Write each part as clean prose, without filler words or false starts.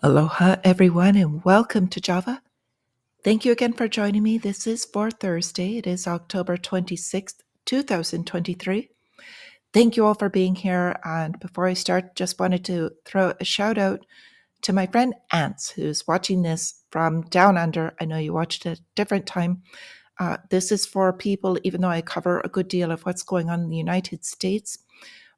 Aloha, everyone, and welcome to Java. Thank you again for joining me. This is for Thursday. It is October 26th, 2023. Thank you all for being here. And before I start, just wanted to throw a shout out to my friend Ants, who's watching this from down under. I know you watched at a different time. This is for people, even though I cover a good deal of what's going on in the United States,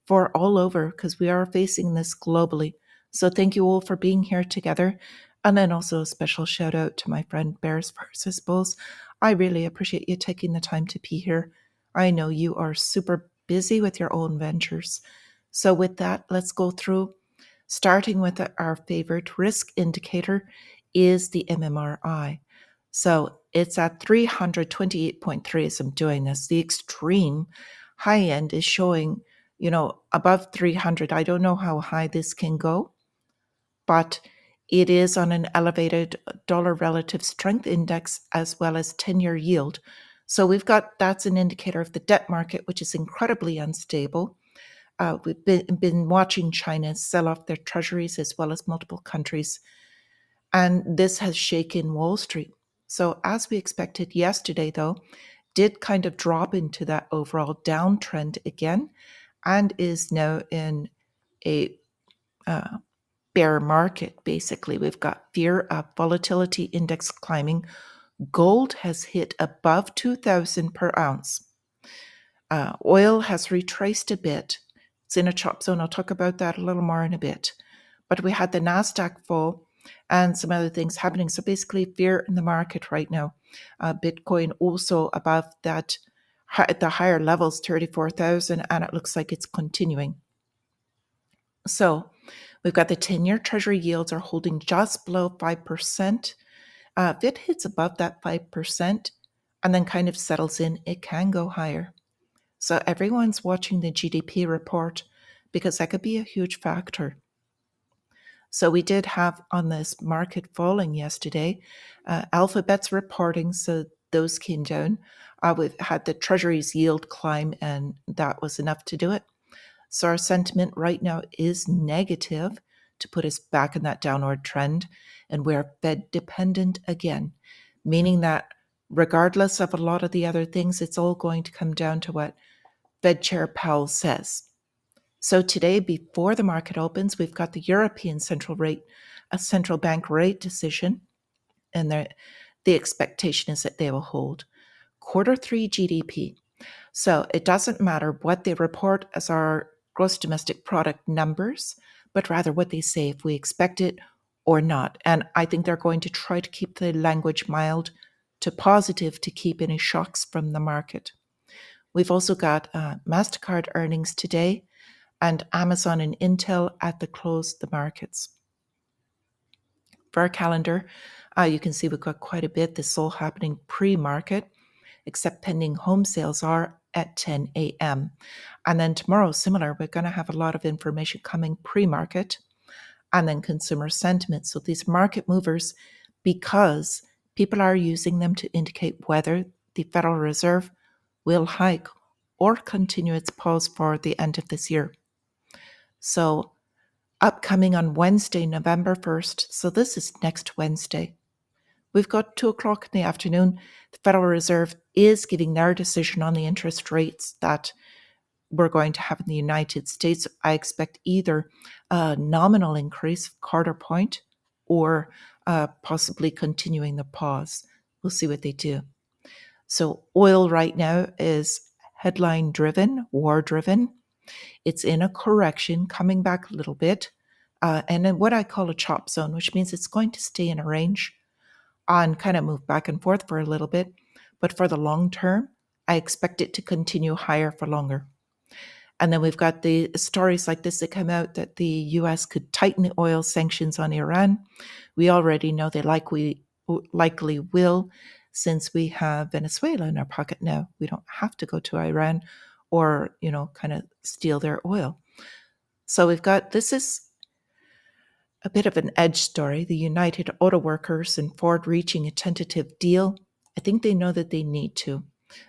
for all over, because we are facing this globally. So thank you all for being here together. And then also a special shout out to my friend Bears versus Bulls. I really appreciate you taking the time to be here. I know you are super busy with your own ventures. So with that, let's go through, starting with our favorite risk indicator is the MMRI. So it's at 328.3 as I'm doing this. The extreme high end is showing, above 300. I don't know how high this can go, but it is on an elevated dollar relative strength index as well as 10-year yield. So that's an indicator of the debt market, which is incredibly unstable. We've been watching China sell off their treasuries as well as multiple countries, and this has shaken Wall Street. So, as we expected yesterday, though, did kind of drop into that overall downtrend again and is now in a bear market. Basically, we've got fear of volatility index climbing. Gold has hit above 2,000 per ounce. Oil has retraced a bit. It's in a chop zone. I'll talk about that a little more in a bit. But we had the NASDAQ fall and some other things happening. So basically, fear in the market right now. Bitcoin also above that, at the higher levels, 34,000, and it looks like it's continuing. So we've got the 10-year treasury yields are holding just below 5%. If it hits above that 5% and then kind of settles in, it can go higher. So everyone's watching the GDP report because that could be a huge factor. So we did have on this market falling yesterday, Alphabet's reporting, so those came down. We've had the Treasury's yield climb, and that was enough to do it. So our sentiment right now is negative to put us back in that downward trend, and we're Fed dependent again, meaning that regardless of a lot of the other things, it's all going to come down to what Fed Chair Powell says. So today, before the market opens, we've got the European central bank rate decision, and the expectation is that they will hold. Quarter 3 GDP. So it doesn't matter what they report as our gross domestic product numbers, but rather what they say if we expect it or not. And I think they're going to try to keep the language mild to positive to keep any shocks from the market. We've also got MasterCard earnings today and Amazon and Intel at the close of the markets. For our calendar, you can see we've got quite a bit. This is all happening pre-market, except pending home sales are at 10 a.m. And then tomorrow, similar, we're going to have a lot of information coming pre-market and then consumer sentiment. So these market movers, because people are using them to indicate whether the Federal Reserve will hike or continue its pause for the end of this year. So upcoming on Wednesday, November 1st, so this is next Wednesday, we've got 2 o'clock in the afternoon. The Federal Reserve is giving their decision on the interest rates that we're going to have in the United States. I expect either a nominal increase, quarter point, or possibly continuing the pause. We'll see what they do. So oil right now is headline driven, war driven. It's in a correction, coming back a little bit, and in what I call a chop zone, which means it's going to stay in a range and kind of move back and forth for a little bit. But for the long term, I expect it to continue higher for longer. And then we've got the stories like this that come out that the US could tighten the oil sanctions on Iran. We already know they likely will, since we have Venezuela in our pocket now. We don't have to go to Iran or, kind of steal their oil. So this is a bit of an edge story. The United Auto Workers and Ford reaching a tentative deal. I think they know that they need to.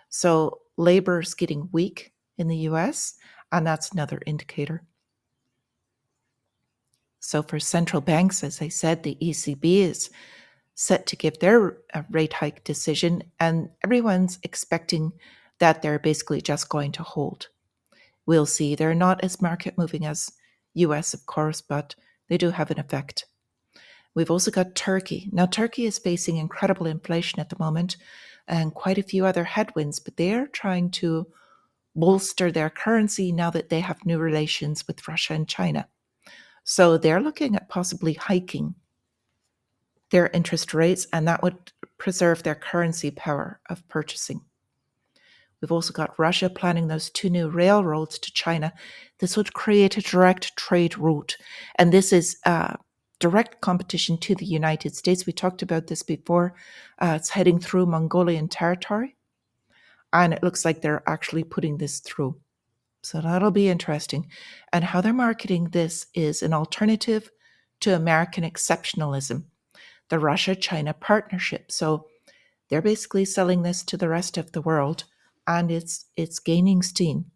So labor is getting weak in the US, and that's another indicator. So for central banks, as I said, the ECB is set to give their rate hike decision, and everyone's expecting that they're basically just going to hold. We'll see. They're not as market moving as US, of course, but they do have an effect. We've also got Turkey. Now, Turkey is facing incredible inflation at the moment and quite a few other headwinds, but they're trying to bolster their currency now that they have new relations with Russia and China. So they're looking at possibly hiking their interest rates, and that would preserve their currency power of purchasing. We've also got Russia planning those 2 new railroads to China. This would create a direct trade route, and this is direct competition to the United States. We talked about this before. It's heading through Mongolian territory, and it looks like they're actually putting this through. So that'll be interesting. And how they're marketing this is an alternative to American exceptionalism, the Russia-China partnership. So they're basically selling this to the rest of the world, and it's gaining steam.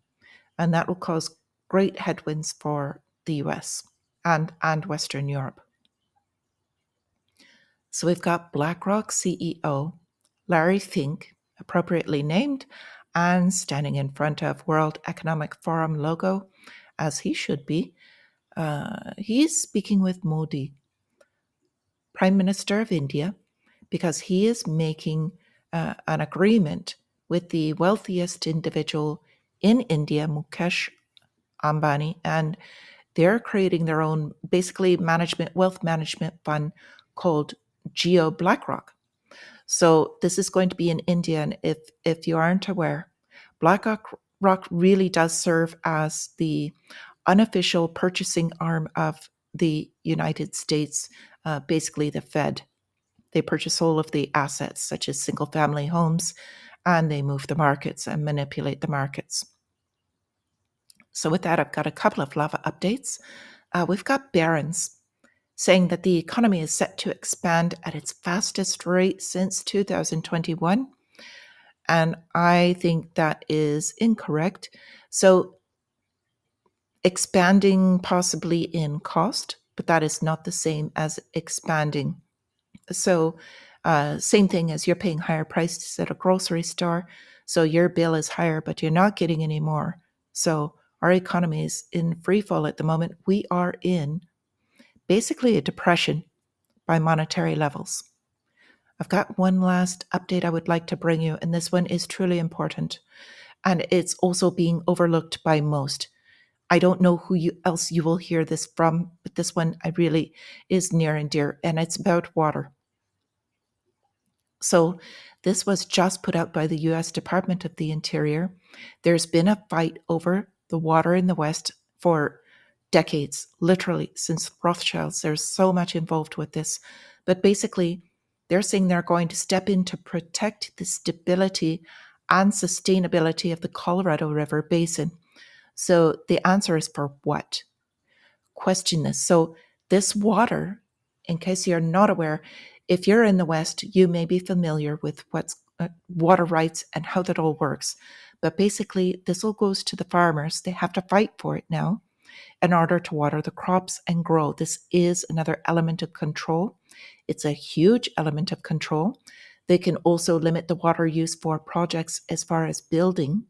And that will cause great headwinds for the US and Western Europe. So we've got BlackRock CEO Larry Fink, appropriately named, and standing in front of World Economic Forum logo, as he should be. He's speaking with Modi, Prime Minister of India, because he is making an agreement with the wealthiest individual in India, Mukesh Ambani, and they're creating their own basically wealth management fund called Geo BlackRock. So this is going to be in India, and if you aren't aware, BlackRock really does serve as the unofficial purchasing arm of the United States, basically the Fed. They purchase all of the assets, such as single family homes, and they move the markets and manipulate the markets. So with that, I've got a couple of lava updates. We've got Barron's saying that the economy is set to expand at its fastest rate since 2021. And I think that is incorrect. So expanding possibly in cost, but that is not the same as expanding. So same thing as you're paying higher prices at a grocery store. So your bill is higher, but you're not getting any more. So our economy is in free fall at the moment. We are in basically a depression by monetary levels. I've got one last update I would like to bring you, and this one is truly important. And it's also being overlooked by most. I don't know who else you will hear this from, but this one I really is near and dear, and it's about water. So this was just put out by the US Department of the Interior. There's been a fight over the water in the West for decades, literally since Rothschilds. There's so much involved with this. But basically, they're saying they're going to step in to protect the stability and sustainability of the Colorado River Basin. So the answer is for what? Question this. So this water, in case you're not aware, if you're in the West, you may be familiar with what's water rights and how that all works. But basically, this all goes to the farmers. They have to fight for it now in order to water the crops and grow. This is another element of control. It's a huge element of control. They can also limit the water use for projects as far as building,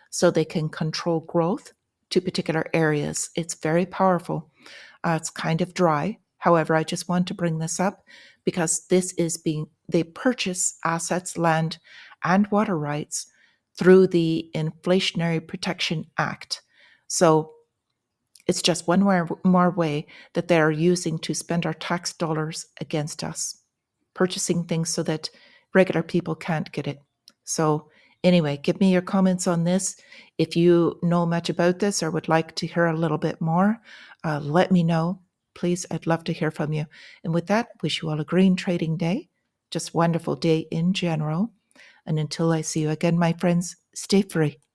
so they can control growth to particular areas. It's very powerful. It's kind of dry. However, I just want to bring this up because they purchase assets, land, and water rights through the Inflationary Protection Act. So it's just one more way that they are using to spend our tax dollars against us, purchasing things so that regular people can't get it. So anyway, give me your comments on this. If you know much about this or would like to hear a little bit more, let me know. Please, I'd love to hear from you. And with that, wish you all a green trading day, just wonderful day in general. And until I see you again, my friends, stay free.